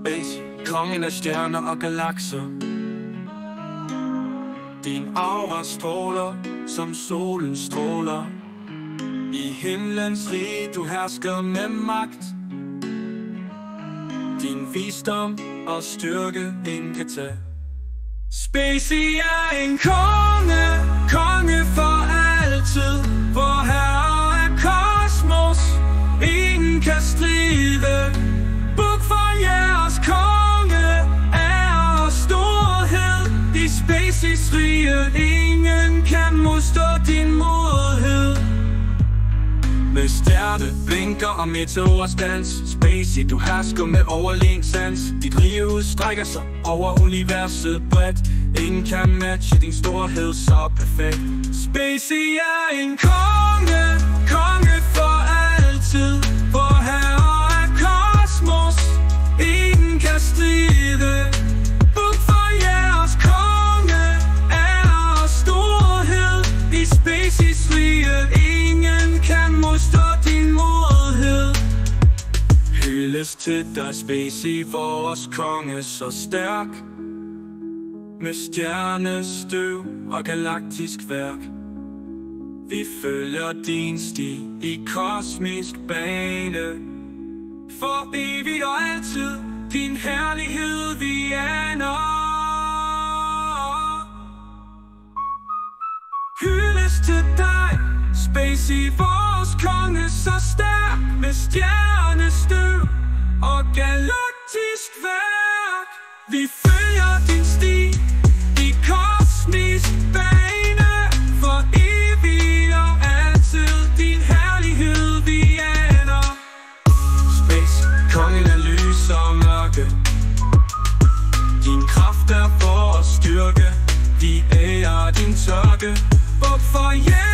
Space, kongen af stjerner og galakser. Din aura stråler, som solen stråler. I himlens rige du hersker med magt. Din visdom og styrke ingen kan tage. Spacey er en konge, konge for altid. Vor herre af kosmos, ingen kan stride. Buk for jeres konge, ære og storhed. I Spaceys rige, ingen kan modstå din modhed. Med stjerne, blinker og meteors dans. Spacey, du hersker med overlegen sans. Dit rige udstrækker sig over universet bredt. Ingen kan matche din storhed så perfekt. Spacey er en konge, konge for altid. Vor herre af kosmos, ingen kan stride. Buk for jeres konge, ære og storhed. I Spaceys rige, ingen kan modstå din modhed. Hyldes til dig, Spacey, vores konge så stærk. Med stjernestøv og galaktisk værk. Vi følger din sti i kosmisk bane. For evigt og altid din herlighed vi aner. Hyldes til dig, Spacey, vores konge så stærk. Med stjernestøv og galaktisk værk. Vi følger din sti i kosmisk bane. For evigt og altid din herlighed vi aner. Space, kongen af lys og mørke. Din kraft er vores styrke. Vi ærer din tørke. Buk for jer.